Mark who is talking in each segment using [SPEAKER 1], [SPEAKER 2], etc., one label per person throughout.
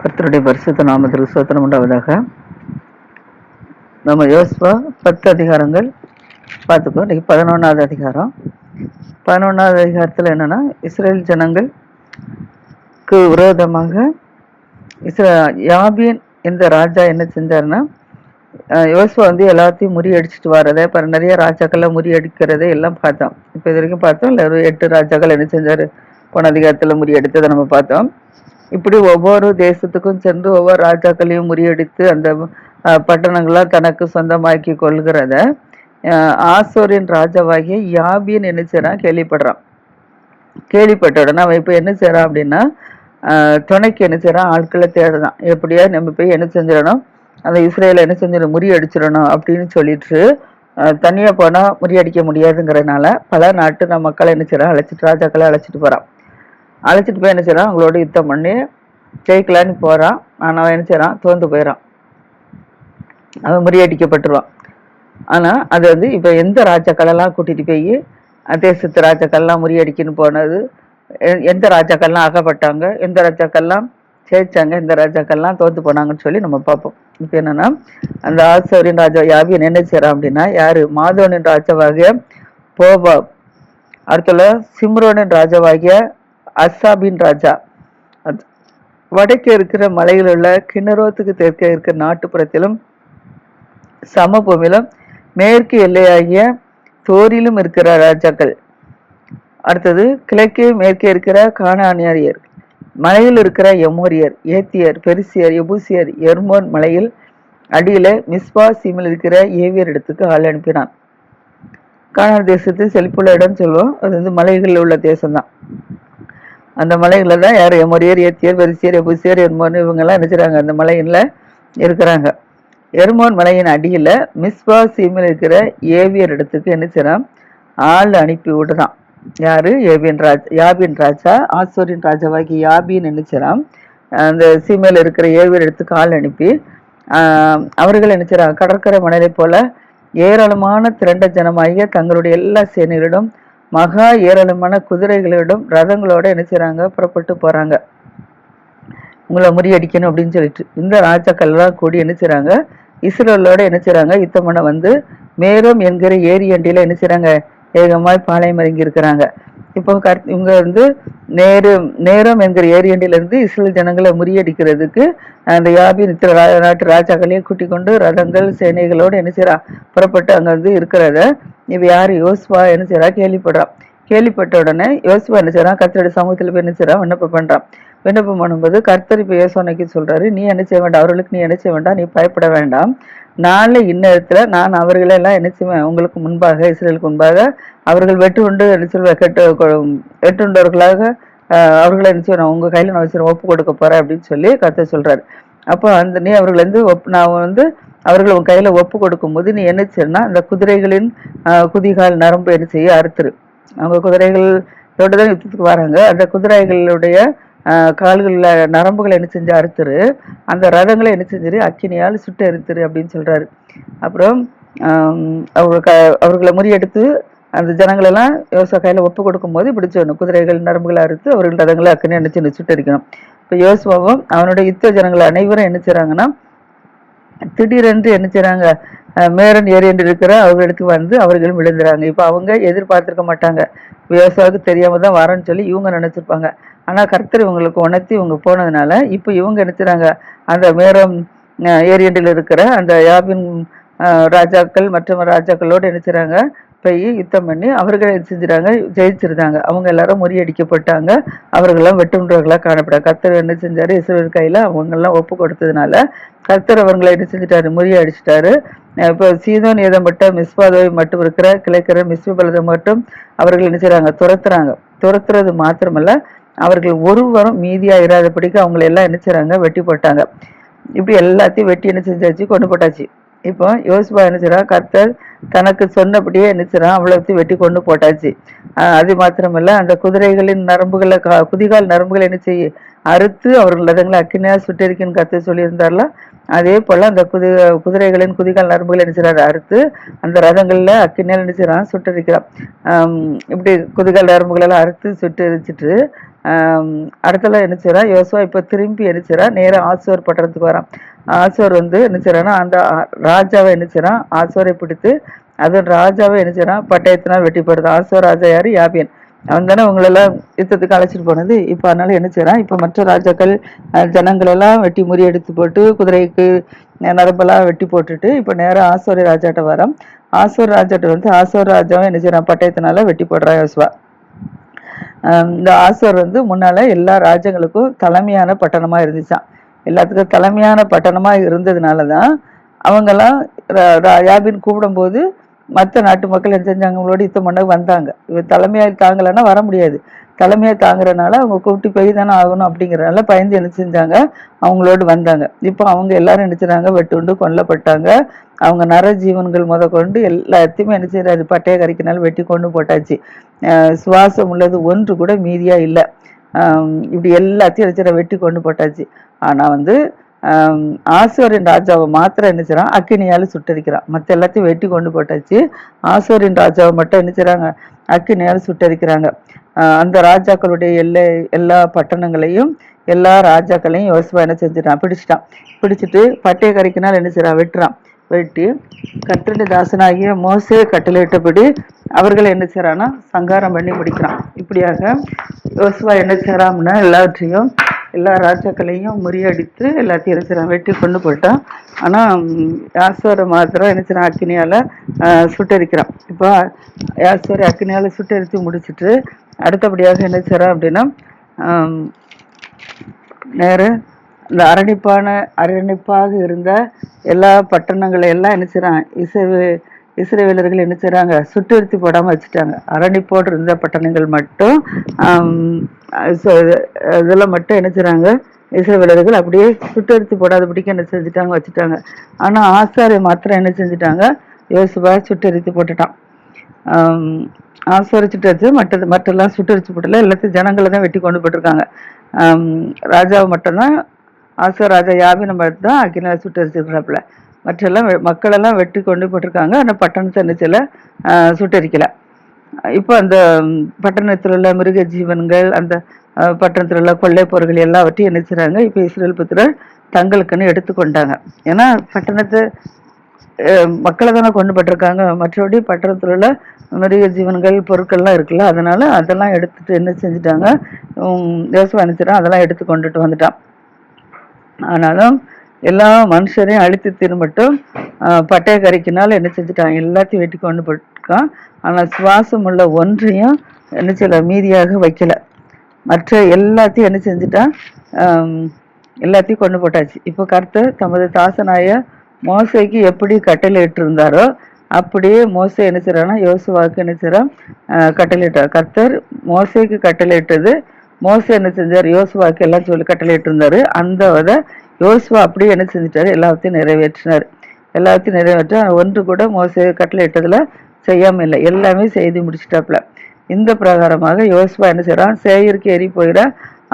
[SPEAKER 1] கர்த்தருடைய பரிசுத்த நாமத்திற்கு ஸ்தோத்திரம் உண்டாவதாக. நம்ம யோசுவா 10 அதிகாரங்கள் பார்த்துக்கோ. இன்னைக்கு 11வது அதிகாரம். 11வது அதிகாரத்தில் என்னன்னா, இஸ்ரேல் ஜனங்களுக்கு விரோதமாக யாபீன் இந்த ராஜா என்ன செஞ்சாருன்னா, யோசுவா எல்லாத்தையும் முறியடிச்சிட்டு வர்றதை, நிறைய ராஜாக்கள்லாம் முறியடிக்கிறதை எல்லாம் பார்த்தோம். இப்போ இது வரைக்கும் பார்த்தோம். இல்லை, ஒரு 8 ராஜாக்கள் என்ன செஞ்சாரு, போன அதிகாரத்தில் முறியடித்ததை நம்ம பார்த்தோம். இப்படி ஒவ்வொரு தேசத்துக்கும் சென்று ஒவ்வொரு ராஜாக்களையும் முறியடித்து அந்த பட்டணங்களாம் தனக்கு சொந்தமாக்கி கொள்கிறத ஆசோரின் ராஜாவாகிய யாபீன் என்ன செய்யறான், கேள்விப்படுறான். கேள்விப்பட்ட உடனே அவன் இப்போ என்ன செய்யறான் அப்படின்னா, துணைக்கு என்ன செய்யறான், ஆட்களை தேடுதான். எப்படியா நம்ம போய் என்ன செஞ்சிடணும், அந்த இஸ்ரேலை என்ன செஞ்சிடணும், முறியடிச்சிடணும் அப்படின்னு சொல்லிட்டு தனியா போனா முறியடிக்க முடியாதுங்கிறதுனால பல நாட்டு மக்களை என்ன செய்யறான், ராஜாக்களை அழைச்சிட்டு போறான். அழைச்சிட்டு போய் என்ன செய்யறான், அவங்களோட யுத்தம் பண்ணி ஜெயிக்கலான்னு போறான். ஆனால் அவன் என்ன செய்யறான், தோந்து போயிடறான். அவன் முறியடிக்கப்பட்டுருவான். ஆனா அது இப்ப எந்த ராஜாக்களெல்லாம் கூட்டிட்டு போய் தேசத்து ராஜாக்கள்லாம் முறியடிக்கன்னு போனது, எந்த ராஜாக்கள்லாம் அகப்பட்டாங்க, எந்த ராஜாக்கள்லாம் ஜெயிச்சாங்க, எந்த ராஜாக்கள்லாம் தோத்து போனாங்கன்னு சொல்லி நம்ம பார்ப்போம். இப்ப என்னன்னா, அந்த ஆசோரின் ராஜா யாபீன் என்ன செய்யறான் அப்படின்னா, யாரு, மாதோனின் ராஜாவாகிய போபா, அடுத்துல சிம்ரோனின் ராஜாவாகிய அசாபின் ராஜா, வடக்கே இருக்கிற மலையில் உள்ள கிண்ணரோத்துக்கு தெற்கே இருக்கிற நாட்டுப்புறத்திலும் சமபூமியிலும் மேற்கு எல்லையாகிய தோரிலும் இருக்கிற ராஜாக்கள், அடுத்தது கிழக்கே மேற்கே இருக்கிற கானானியர், மலையில் இருக்கிற எமோரியர், ஏத்தியர், பெரிசியர், எபூசியர், எர்மோன் மலையில் அடியில மிஸ்பா சீமில் இருக்கிற ஏவியர் இடத்துக்கு ஆள் அனுப்பினான். கானான் தேசத்து செழிப்புள்ள இடம் சொல்லுவோம். அது மலைகளில் உள்ள தேசம்தான். அந்த மலைகளில் தான் யார், எமோரியர், ஏத்தியர், பெரிசியர், எபூசியர், எர்மோன் இவங்கெல்லாம் நினைச்சுறாங்க, அந்த மலையில இருக்கிறாங்க. எர்மோன் மலையின் அடியில மிஸ்பா சீமில் இருக்கிற ஏவியர் இடத்துக்கு என்ன செய்யறான், ஆள் அனுப்பி விடுதான். யாரு, யாபின் ராஜா, ஆசோரின் ராஜாவாகி யாபின் என்ன செய்யறான், அந்த சீமையில் இருக்கிற ஏவியர் இடத்துக்கு ஆள் அனுப்பி அவர்கள் என்ன செய்யறாங்க, கடற்கரை மணலை போல ஏராளமான திரண்ட ஜனமாகிய தங்களுடைய எல்லா சேனைகளிடம் மகா ஏராளமான குதிரைகளிடம் ரதங்களோட என்ன செய்யறாங்க, புறப்பட்டு போறாங்க, உங்களை முறியடிக்கணும் அப்படின்னு சொல்லிட்டு. இந்த ராஜாக்கள்லாம் கூடி என்ன செய்யறாங்க, இஸ்ரேலோட என்ன செய்யறாங்க, யுத்தம் பண்ண மேரம் என்கிற ஏரி அண்டியில என்ன செய்யறாங்க, ஏகமாய் பாளையம் இறங்கி இருக்கிறாங்க. இப்போ இவங்க நேரம் என்கிற ஏரி அண்டியில இருந்து இஸ்ரேல் ஜனங்களை முறியடிக்கிறதுக்கு அந்த யாபின் நாட்டு ராஜாக்களையும் கூட்டிக் கொண்டு ரதங்கள் சேனைகளோடு என்ன செய்யறா, புறப்பட்டு அங்க இருக்கிறத இவ யாரு, யோசுவா என்ன செய்யறா, கேள்விப்படுறான். கேள்விப்பட்ட உடனே யோசுவா என்ன செய்யறான், கர்த்தருடைய சமூகத்துல போய் என்ன செய்யறான், விண்ணப்பம் பண்றான். விண்ணப்பம் பண்ணும்போது கர்த்தர் இப்ப யோசுவாக்கு சொல்றாரு, நீ என்ன செய்ய வேண்டாம், அவர்களுக்கு நீ என்ன செய்ய வேண்டாம், நீ பயப்பட வேண்டாம். நாளை இந்நேரத்துல நான் அவர்களெல்லாம் என்ன செய்வேன், உங்களுக்கு முன்பாக, இஸ்ரேலுக்கு முன்பாக அவர்கள் வெட்டுண்டு என்ன சொல்வேன், வெட்டுண்டவர்களாக அவர்களை என்ன செய்வேன், உங்க கையில நான் வச்சு ஒப்பு கொடுக்க போறேன் அப்படின்னு சொல்லி கர்த்தர் சொல்றாரு. அப்போ நீ அவர்கள் நான் அவர்கள் உன் கையில ஒப்பு கொடுக்கும் போது நீ என்ன செய்யணும்னா, அந்த குதிரைகளின் குதிகால் நரம்பு என்ன செய்ய அறுத்துரு. அவங்க குதிரைகளோட தான் யுத்தத்துக்கு வராங்க. அந்த குதிரைகளுடைய கால்களில் நரம்புகளை என்ன செஞ்சு அறுத்துரு, அந்த ரதங்களை என்ன செஞ்சிரு, அக்கினியால் சுட்டு எரித்துரு அப்படின்னு சொல்றாரு. அப்புறம் அவர்களை முறியெடுத்து அந்த ஜனங்களெல்லாம் யோசுவா கையில ஒப்பு கொடுக்கும் போது இப்படி சொல்லணும், குதிரைகள் நரம்புகளை அறுத்து அவர்கள் ரதங்களை அக்கினி என்ன செஞ்சு சுட்டரிக்கணும். இப்போ யோசுவாவும் அவனுடைய யுத்த ஜனங்கள் அனைவரும் என்ன செய்றாங்கன்னா, திடீரென்று என்ன செய்றாங்க, மேரன் ஏரி என்று இருக்கிற அவர்களிடத்துக்கு அவர்களும் விழுந்துறாங்க. இப்போ அவங்க எதிர்பார்த்திருக்க மாட்டாங்க, யோசுவாவுக்கு தெரியாம தான் வரேன்னு சொல்லி இவங்க நினைச்சிருப்பாங்க. ஆனா கர்த்தர் இவங்களுக்கு உணர்த்தி இவங்க போனதுனால இப்போ இவங்க நினைச்சுறாங்க, அந்த மேரம் ஏரியண்டில் இருக்கிற அந்த யாபின் ராஜாக்கள் மற்ற ராஜாக்களோடு நினைச்சுறாங்க போய் யுத்தம் பண்ணி அவர்கள் என்ன செஞ்சுறாங்க, ஜெயிச்சிருந்தாங்க. அவங்க எல்லாரும் முறியடிக்கப்பட்டாங்க. அவர்களெல்லாம் வெட்டுன்றவர்களா காணப்படாங்க. கர்த்தர் என்ன செஞ்சாரு, இஸ்ரவேல் கையில அவங்க எல்லாம் ஒப்பு கொடுத்ததுனால கர்த்தர் அவங்களை என்ன செஞ்சுட்டாரு, முறியடிச்சிட்டாரு. இப்போ சீதோன் ஏதம் மட்டும் மிஸ்பாதோவை மட்டும் இருக்கிற கிளைக்கிற மிஸ்பலதை மட்டும் அவர்கள் என்ன செய்றாங்க, துரத்துறது மாத்திரமல்ல, அவர்கள் ஒருவரும் மீதியா இராதபடிக்கு அவங்களை எல்லாம் என்ன செய்றாங்க, வெட்டி போட்டாங்க. இப்படி எல்லாத்தையும் வெட்டி என்ன செஞ்சாச்சு, கொண்டு போட்டாச்சு. இப்போ யோசுவா என்ன செய்றான், கர்த்தர் தனக்கு சொன்னபடியே என்ன செய்றான், அவ்வளவுத்தையும் வெட்டி கொண்டு போட்டாச்சு. அது மாத்திரமல்ல, அந்த குதிரைகளின் நரம்புகளை குதிகால் நரம்புகளை என்ன செய்ய அறுத்து அவர்கள் ரதங்களை அக்கினியா சுட்டரிக்குன்னு கர்த்தர் சொல்லியிருந்தார்ல, அதே போல அந்த குதிரைகளின் குதிகால் நரம்புகளை என்ன செய்றாரு, அறுத்து அந்த ரதங்கள்ல அக்கினியால் என்ன செய்றான், சுட்டரிக்கிறான். இப்படி குதிகால் நரம்புகளெல்லாம் அறுத்து சுட்டரிச்சுட்டு அடுத்தல என்ன செய்யறான் யோசுவா இப்போ திரும்பி என்ன செய்யறான் நேராக ஆசோர் பட்டணத்துக்கு வரான். ஆசோர் வந்து என்ன செய்யறான்னா அந்த ராஜாவை என்ன செய்யறான் ஆசோரை பிடித்து அதன் ராஜாவை என்ன செய்யறான் பட்டயத்தினால் வெட்டிப்படுது. ஆசோர் ராஜா யாரு? யாபியன். அவன் தானே உங்களெல்லாம் யுத்தத்துக்கு அழைச்சிட்டு போனது. இப்போ அதனால என்ன செய்யறான் இப்போ மற்ற ராஜாக்கள் ஜனங்கள் எல்லாம் வெட்டி முறியடித்து போட்டு குதிரைக்கு நரம்பெல்லாம் வெட்டி போட்டுட்டு இப்போ நேரம் ஆசோரி ராஜாட்ட வரான். ஆசோர் ராஜாட்ட வந்து ஆசோர் ராஜாவும் என்ன செய்யறான் பட்டயத்தினால வெட்டி போடுறான் யோசுவா. இந்த ஆசோர் வந்து முன்னால எல்லா ராஜ்யங்களுக்கும் தலைமையான பட்டணமா இருந்துச்சான். எல்லாத்துக்கும் தலைமையான பட்டணமா இருந்ததுனாலதான் அவங்கெல்லாம் யாபின் கூப்பிடும் போது மற்ற நாட்டு மக்கள் என்ன செஞ்சாங்க அவங்களோட யுத்தம் பண்ண வந்தாங்க. இவர் தலைமையா தாங்கலைன்னா வர முடியாது. தலைமையா தாங்குறதுனால அவங்க கூப்பிட்டு போய் தானே ஆகணும் அப்படிங்கிறதுனால பயந்து என்ன செஞ்சாங்க அவங்களோடு வந்தாங்க. இப்போ அவங்க எல்லாரும் என்ன செய்றாங்க வெட்டுண்டு கொல்லப்பட்டாங்க. அவங்க நர ஜீவன்கள் முத கொண்டு எல்லாத்தையுமே என்ன செய்யறாரு பட்டைய கறிக்கினால வெட்டி கொண்டு போட்டாச்சு. சுவாசம் உள்ளது ஒன்று கூட மீதியா இல்லை. இப்படி எல்லாத்தையும் என்ன செய்யற வெட்டி கொண்டு போட்டாச்சு. ஆனா வந்து ஆசோரின் ராஜாவை மாத்திரம் என்ன செய்யறான் அக்கினியால சுட்டரிக்கிறான். மற்ற எல்லாத்தையும் வெட்டி கொண்டு போட்டாச்சு. ஆசோரின் ராஜாவை மட்டும் என்ன செய்யறாங்க அக்கினியால சுட்டரிக்கிறாங்க. அந்த ராஜாக்களுடைய எல்லா பட்டணங்களையும் எல்லா ராஜாக்களையும் யோசுவா என்ன செஞ்சுட்டான் பிடிச்சிட்டான். பிடிச்சிட்டு பட்டய கறிக்கினால் என்ன செய்யறான் வெட்டுறான். வெட்டி கர்த்தருடைய தாசனாகிய மோசே கட்டளையிட்டபடி அவர்களை என்ன செய்யறான்னா சங்காரம் பண்ணி முடிக்கிறான். இப்படியாக யோசுவா என்ன செய்யறான்னா எல்லாவற்றையும் எல்லா ராஜாக்களையும் முறியடித்து எல்லாத்தையும் என்ன செய்யறான் வெட்டி கொண்டு போட்டான். ஆனா யாசோரை மாத்திரம் என்ன செய்யறான் அக்கினியால சுட்டரிக்கிறான். இப்போ யாசோரை அக்கினியால சுட்டரித்து முடிச்சுட்டு அடுத்தபடியாக என்ன செய்யறான் அப்படின்னா நேர இந்த அரணிப்பாக இருந்த எல்லா பட்டணங்களை எல்லாம் என்ன செய்யறான் இஸ்ரவேலர்கள் என்ன செய்யறாங்க சுட்டரித்து போடாம வச்சுட்டாங்க. அரணிப்போடு இருந்த பட்டணங்கள் மட்டும் இதெல்லாம் மட்டும் என்ன செய்யறாங்க இஸ்ரவேலர்கள் அப்படியே சுட்டரித்து போடாதபடிக்கு என்ன செஞ்சுட்டாங்க வச்சுட்டாங்க. ஆனா ஆசாரை மாத்திரம் என்ன செஞ்சுட்டாங்க யோசுவா சுட்டரித்து போட்டுட்டான். ஆசாரை சுட்டரிச்சு மற்றெல்லாம் சுட்டரிச்சு போட்டல எல்லாத்தையும் ஜனங்களை தான் வெட்டி கொண்டு போட்டிருக்காங்க. ராஜாவை மட்டும்தான் ஆசோ ராஜா யாபினை தான் அக்கினியால சுட்டரிச்சிருக்கிறாப்புல. மற்றெல்லாம் மக்களெல்லாம் வெட்டி கொண்டு போட்டிருக்காங்க. ஆனால் பட்டணத்தை என்ன சுட்டரிக்கல. இப்போ அந்த பட்டணத்தில் உள்ள மிருக ஜீவன்கள் அந்த பட்டணத்தில் உள்ள கொள்ளை பொருள்கள் எல்லாவற்றையும் என்ன செய்றாங்க இப்போ இஸ்ரேல் புத்திரர் தங்களுக்குன்னு எடுத்துக்கொண்டாங்க. ஏன்னா பட்டணத்தை மக்களை தானே கொண்டு போட்டிருக்காங்க. மற்றபடி பட்டணத்தில் உள்ள மிருக ஜீவன்கள் பொருட்கள்லாம் இருக்குல்ல அதனால அதெல்லாம் எடுத்துட்டு என்ன செஞ்சுட்டாங்க யோசுவா அனுப்பிச்சிட்டான் அதெல்லாம் எடுத்து கொண்டுட்டு வந்துட்டான். ஆனாலும் எல்லா மனுஷரையும் அழித்து திரும்பட்டும் பட்டய கறிக்கினால என்ன செஞ்சுட்டான் எல்லாத்தையும் வெட்டி கொண்டு போட்டிருக்கான். ஆனால் சுவாசம் உள்ள ஒன்றையும் என்ன செய்யல மீதியாக வைக்கல. மற்ற எல்லாத்தையும் என்ன செஞ்சுட்டான் எல்லாத்தையும் கொண்டு போட்டாச்சு. இப்போ கர்த்தர் தமது தாசனாய மோசைக்கு எப்படி கட்டளையிட்டு இருந்தாரோ அப்படியே மோசை என்ன செய்யறான்னா யோசுவாவுக்கு என்ன செய்யறான் கட்டளையிட்டார். கர்த்தர் மோசைக்கு கட்டளையிட்டது மோசை என்ன செஞ்சார் யோசுவாவுக்கு எல்லாம் சொல்லி கட்டளையிட்டு இருந்தாரு. அந்த யோசுவா அப்படியே என்ன செஞ்சிட்டாரு எல்லாத்தையும் நிறைவேற்றினார். எல்லாத்தையும் நிறைவேற்ற ஒன்று கூட மோசை கட்டளையிட்டதுல செய்யாம இல்லை, எல்லாமே செய்து முடிச்சிட்டாப்புல. இந்த பிரகாரமாக யோசுவா என்ன செய்யறான் சேயிருக்கு ஏறி போகிற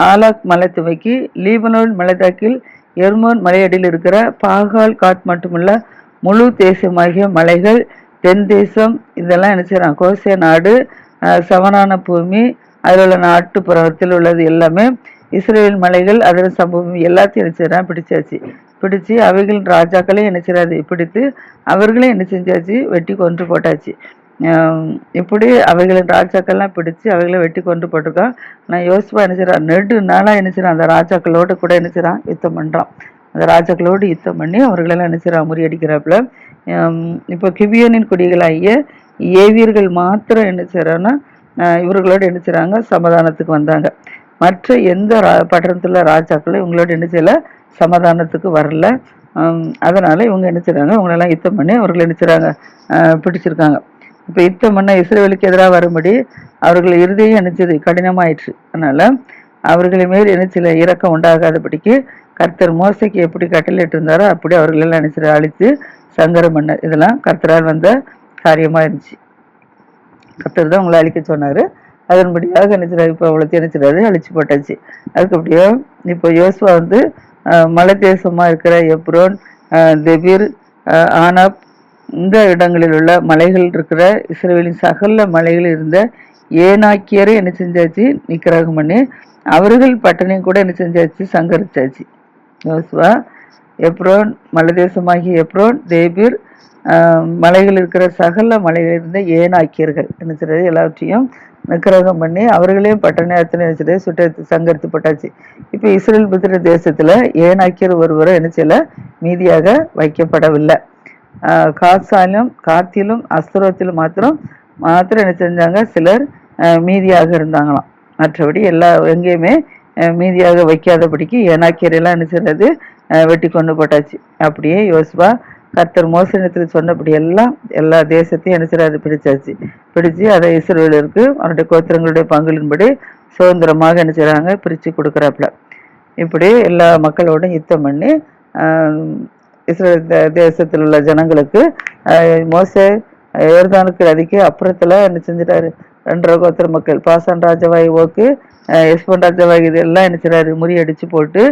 [SPEAKER 1] ஆலாக் மலை துவைக்கு லீபனோன் மலைத்தாக்கில் எர்மோன் மலையடியில் இருக்கிற பாகால் காட் மட்டுமல்ல முழு தேசமாகிய மலைகள் தென் தேசம் இதெல்லாம் என்ன செய்யறான் கோசே நாடு சமனான பூமி அதில் உள்ள நாட்டுப்புறத்தில் உள்ளது எல்லாமே இஸ்ரேல் மலைகள் அதில் சம்பவம் எல்லாத்தையும் என்ன செய்யறான் பிடிச்சாச்சு. பிடிச்சு அவைகளின் ராஜாக்களையும் என்ன செய்யாது பிடித்து அவர்களையும் என்ன செஞ்சாச்சு வெட்டி கொன்று போட்டாச்சு. இப்படி அவைகளின் ராஜாக்கள்லாம் பிடிச்சு அவைகளை வெட்டி கொண்டு போட்டிருக்கான். நான் யோசுவா என்ன செய்யறான் நெடு நாளா என்ன செய்யறான் அந்த ராஜாக்களோடு கூட என்ன செய்யறான் யுத்தம் பண்றான். அந்த ராஜாக்களோடு யுத்தம் பண்ணி அவர்களெல்லாம் என்ன செய்யறான் முறியடிக்கிறாப்புல. இப்போ கிபியோனின் குடிகளாகிய ஏவியர்கள் மாத்திரம் என்ன செய்யறான்னா இவர்களோடு என்ன செய்யறாங்க சமாதானத்துக்கு வந்தாங்க. மற்ற எந்த பட்டணத்துல ராஜாக்களும் இவங்களோட என்ன செய்யல சமாதானத்துக்கு வரல. அதனால இவங்க என்ன செய்யறாங்க இவங்களெல்லாம் யுத்தம் பண்ணி அவர்கள் என்ன செய்யறாங்க பிடிச்சிருக்காங்க. இப்போ யுத்தம் பண்ண இஸ்ரேலுக்கு எதிராக வரும்படி அவர்கள் இருதயம் நினைச்சது கடினமாயிற்று. அதனால அவர்களை மேல் என்ன சில இரக்கம் உண்டாகாதபடிக்கு கர்த்தர் மோசைக்கு எப்படி கட்டளையிட்டு இருந்தாரோ அப்படி அவர்கள் எல்லாம் நினைச்சு அழித்து சங்கரம் பண்ண இதெல்லாம் கர்த்தரால் வந்த காரியமா இருந்துச்சு. கர்த்தர் தான் உங்களை அழிக்க சொன்னாரு. அதன்படியாக நினைச்சிடாரு இப்போ அவ்வளோத்தையும் நினைச்சிடாரு அழிச்சு போட்டாச்சு. அதுக்கு அப்படியே இப்போ யோசுவா வந்து மலை தேசமா இருக்கிற எப்ரோன் தெபீர் ஆனாப் இந்த இடங்களில் உள்ள மலைகள் இருக்கிற இஸ்ரேலின் சகல மலைகள் இருந்த ஏனாக்கியரை என்ன செஞ்சாச்சு நிக்கிரகம் பண்ணி அவர்கள் பட்டணையும் கூட என்ன செஞ்சாச்சு, சங்கரிச்சாச்சு. யோசுவா எப்ரோன், மலைதேசமாகிய எப்ரோன், தேபீர், மலைகள் இருக்கிற சகல மலைகள் இருந்த ஏனாக்கியர்கள் என்ன செய்யறது, எல்லாவற்றையும் நிக்கிரகம் பண்ணி அவர்களையும் பட்டணத்தில் என்ன செய்யறது, சுட்ட சங்கரித்து போட்டாச்சு. இப்போ இஸ்ரேல் புத்திர தேசத்துல ஏனாக்கியர் ஒருவரை என்ன செய்யல, மீதியாக வைக்கப்படவில்லை. காத்திலும் அஸ்தரோத்திலும் மாத்திரம் என்ன செஞ்சாங்க, சிலர் மீதியாக இருந்தாங்களாம். மற்றபடி எங்கேயுமே மீதியாக வைக்காதபடிக்கு ஏனாக்கியரெல்லாம் என்ன செய்யறது, வெட்டி கொண்டு போட்டாச்சு. அப்படியே யோசுவா கர்த்தர் மோசனத்தில் சொன்னபடி எல்லாம் எல்லா தேசத்தையும் என்ன செய்யறாரு, பிடிச்சு அதை இஸ்ரவேலருக்கு அவருடைய கோத்திரங்களுடைய பங்குகளின்படி சுதந்திரமாக என்ன செய்யறாங்க, பிரிச்சு கொடுக்குறாப்புல. இப்படி எல்லா மக்களோடும் யுத்தம் பண்ணி இஸ்ரேல் தேசத்தில் உள்ள ஜனங்களுக்கு மோசே யோர்தானுக்கு நதிக்கு அப்புறத்துல என்ன செஞ்சிட்டாரு, 2 கோத்திர மக்கள் பாசான் ராஜாவாய் ஓக்கு, எஸ்போன் ராஜாவாய் இதெல்லாம் என்ன செய்யறாரு, முறியடிச்சு போட்டு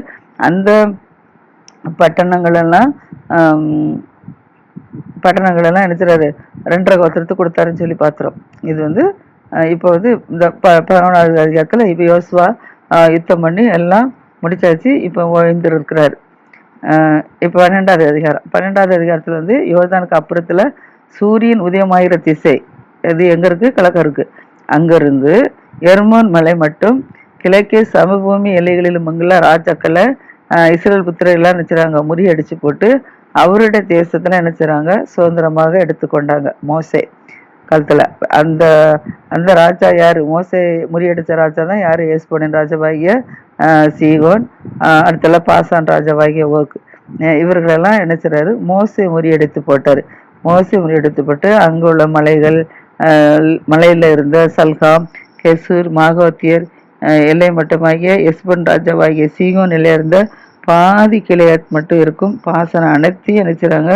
[SPEAKER 1] அந்த பட்டணங்கள் எல்லாம் என்ன செய்யறாரு, 2 கோத்திரத்துக்கு கொடுத்தாருன்னு சொல்லி பாத்துறோம். இது வந்து இப்போ வந்து இந்த 11வது அதிகாரத்துல இப்ப யோசுவா யுத்தம் பண்ணி எல்லாம் முடிச்சாச்சு. இப்போ ஓய்ந்திருக்கிறாரு. இப்போ 12வது அதிகாரத்துல வந்து யோர்தானுக்கு அப்புறத்துல சூரியன் உதயமாகிற திசை இது எங்க இருக்கு, கிழக்கு இருக்கு. அங்கிருந்து எர்மோன் மலை மட்டும் கிழக்கே சமபூமி எல்லைகளிலும் அங்குள்ள ராஜாக்களை இஸ்ரேல் புத்திரர் எல்லாம் நினைச்சாங்க, முறியடிச்சு போட்டு அவருடைய தேசத்துல என்ன செய்றாங்க, சுதந்திரமாக எடுத்துக்கொண்டாங்க மோசே காலத்துல. அந்த அந்த ராஜா யாரு, மோசே முறியடிச்ச ராஜா தான் யாரு, எஸ்போனின் ராஜாவாகிய சீகோன், அடுத்தல பாசான் ராஜாவாகிய ஓக்கு. இவர்களெல்லாம் என்ன செய்றாரு, மோசே முறியடித்து போட்டாரு. மோசே முறியடித்து போட்டு அங்குள்ள மலையில இருந்த சல்காம், கெசூர், மாகோத்தியர் எல்லை மட்டுமாகிய எஸ்பன் ராஜாவாகிய சீகோன் நிலைய இருந்த பாதி கிளையாத் மட்டும் இருக்கும் பாசனம் அனைத்தையும் நினைச்சாங்க,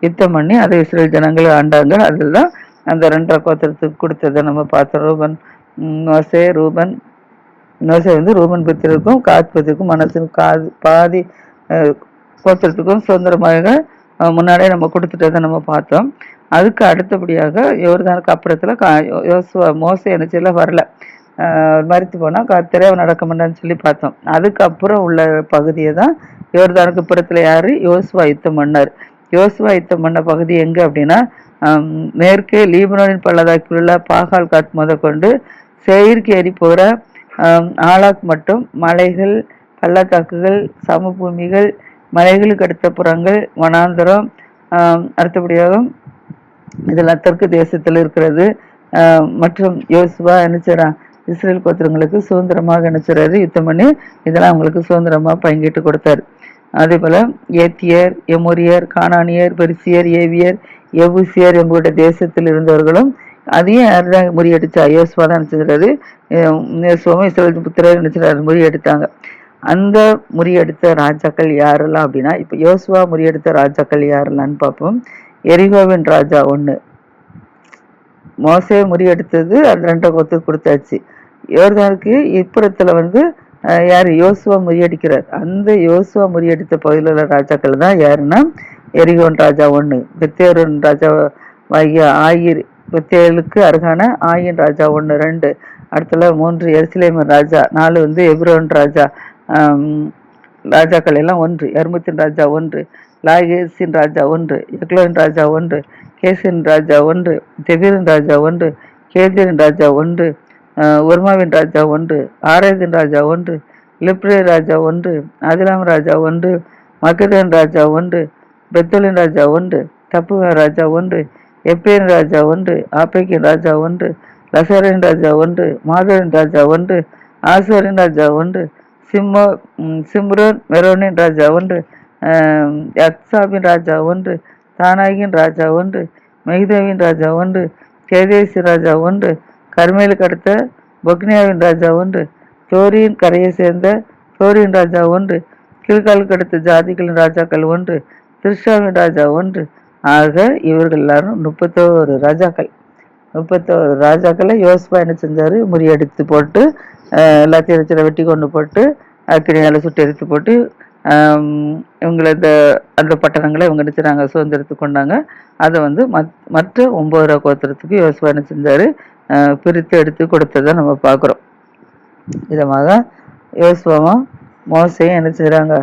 [SPEAKER 1] யுத்தம் பண்ணி அதை இஸ்ரேல் ஜனங்கள் ஆண்டாங்க. அதுதான் அந்த 2 கோத்திரத்துக்கு கொடுத்ததை நம்ம பார்த்தோம். மோசே வந்து ரூபன் புத்திரருக்கும் காத் புத்திரருக்கும் மனசுக்கும் பாதி கோத்திரத்துக்கும் சுதந்திரமாக முன்னாடியே நம்ம கொடுத்துட்டதை நம்ம பார்த்தோம். அதுக்கு அடுத்தபடியாக யோர்தானுக்கு அப்புறத்துல மோசே என்ன செய்யல, வரல, மறித்து போனா கர்த்தரே நடக்க மாட்டான்னு சொல்லி பார்த்தோம். அதுக்கப்புறம் உள்ள பகுதியை தான் யோர்தானுக்கு புறத்துல யாரு, யோசுவா யுத்தம் பண்ணார். யோசுவா யுத்தம் பண்ண பகுதி எங்க அப்படின்னா, மேற்கே லீபனோனின் பள்ளத்தாக்கிலுள்ள பாகால் காத் முதற்கொண்டு சேயிருக்கு ஏறி போகிற ஆலாக் மட்டும் மலைகள், பள்ளத்தாக்குகள், சமபூமிகள், மலைகளுக்கு அடுத்த புறங்கள், வனாந்தரம், அடுத்தபடியாக இதெல்லாம் தெற்கு தேசத்தில் இருக்கிறது. மற்றும் யோசுவா என்ன செய்றான், இஸ்ரேல் கோத்திரங்களுக்கு சுதந்திரமாக என்ன செய்றாரு, யுத்தம் பண்ணி இதெல்லாம் அவங்களுக்கு சுதந்திரமா பங்கிட்டு கொடுத்தாரு. அதே போல ஏத்தியர், எமோரியர், கானானியர், பெரிசியர், ஏவியர், எபூசியர் எங்களுடைய தேசத்தில் இருந்தவர்களும் அதையும் யாருதான் முறியடிச்சா, யோசுவா தான் நினைச்சுறாரு. யோசுவாவும் இஸ்ரேல் புத்திரர் நினைச்சுறாரு, முறியடித்தாங்க. அந்த முறியடித்த ராஜாக்கள் யாரெல்லாம் அப்படின்னா, இப்ப யோசுவா முறியடித்த ராஜாக்கள் யாரெல்லாம்னு பார்ப்போம். எரிகோவின் ராஜா 1, மோசே முறியடித்தது அது 2 கோத்துக்கு கொடுத்தாச்சு. யோர்தானுக்கு இப்புறத்துல வந்து யாரு, யோசுவா முறியடிக்கிறார். அந்த யோசுவா முறியடித்த பகுதியில் உள்ள ராஜாக்கள் தான் யாருன்னா, எரிகோன் ராஜா 1, பெத்தேரின் ராஜாவாகிய ஆயிர், பெத்தேலுக்கு அருகான ஆயின் ராஜா 1, 2, அடுத்துல 3 எருசலேமின் ராஜா, 4 வந்து எப்ரோன் ராஜா. ராஜாக்கள் எல்லாம் 1, எர்முத்தின் ராஜா 1, லாகேசின் ராஜா 1, எக்லோன் ராஜா 1, கேசின் ராஜா 1, தெபீரின் ராஜா 1, கேதிரின் ராஜா 1, ஒர்மாவின் ராஜா 1, ஆரேதின் ராஜா 1, லிப்ரே ராஜா 1, அதிலாம் ராஜா 1, மக்கதன் ராஜா 1, பெத்தோலின் ராஜா 1, தப்புவ ராஜா 1, எப்பேன் ராஜா 1, ஆப்பேக்கின் ராஜா 1, லசரின் ராஜா 1, மாதரின் ராஜா 1, ஆசோரின் ராஜா 1, சிம்ரோன் மெரோனின் ராஜா 1, யக்சாபின் ராஜா 1, தானாகின் ராஜா 1, மெகிதேவின் ராஜா 1, கேதேசி ராஜா 1, கர்மேலுக்கு அடுத்த பொக்னியாவின் ராஜா 1, தோரியின் கரையை சேர்ந்த தோரியின் ராஜா 1, கில்காலுக்கு அடுத்த ஜாதிகளின் ராஜாக்கள் 1, திர்ஷாவின் ராஜா 1. ஆக இவர்கள் எல்லாரும் 31 ராஜாக்கள். 31 ராஜாக்களை யோசுவா என்ன செஞ்சாரு, முறியடித்து போட்டு எல்லாத்தையும் வெட்டி கொண்டு போட்டு அக்கினியால சுட்டு எரித்து போட்டு இவங்களை அந்த பட்டணங்களை இவங்க நினைச்சாங்க, சுதந்திரத்து கொண்டாங்க. அதை வந்து மற்ற 9 கோத்திரத்துக்கு யோசுவா என்ன செஞ்சாரு, பிரித்து எடுத்து கொடுத்ததை நம்ம பார்க்குறோம். விதமாக யோசுவாவும் மோசையும் என்ன செய்கிறாங்க,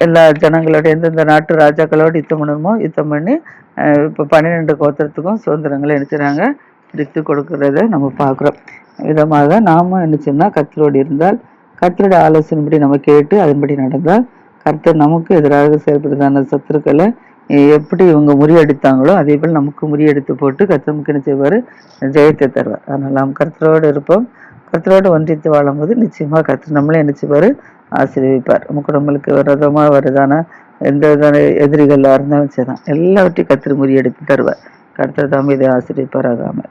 [SPEAKER 1] எல்லா ஜனங்களோட எந்தெந்த நாட்டு ராஜாக்களோடு யுத்தம் பண்ணணுமோ யுத்தம் பண்ணி இப்போ 12 கோத்திரத்துக்கும் சுதந்திரங்களை என்ன செய்கிறாங்க, பிரித்து கொடுக்கறத நம்ம பார்க்குறோம். விதமாக நாமும் என்ன செய்யணும், கர்த்தரோடு இருந்தால், கர்த்தருடைய ஆலோசனைப்படி நம்ம கேட்டு அதன்படி நடந்தால், கர்த்தர் நமக்கு எதிராக செயல்படுதான சத்துருக்களை எப்படி இவங்க முறியடித்தாங்களோ அதே போல் நமக்கு முறியடித்து போட்டு கர்த்தர் நமக்கு என்ன செய்வார், ஜெயத்தை தருவார். அதனால் நாம் கர்த்தரோடு இருப்போம். கர்த்தரோடு ஒன்றித்து வாழும்போது நிச்சயமாக கர்த்தர் நம்மளே என்ன செய்வார், ஆசீர்வதிப்பார். நம்ம குடும்பங்களுக்கு விரதமாக வருதான எந்த விதமான எதிரிகளாக இருந்தாலும் சரிதான், எல்லாவற்றையும் கர்த்தர் முறியடித்து தருவார். கர்த்தர் தாமே இதை ஆசீர்வதிப்பாராகாமல்.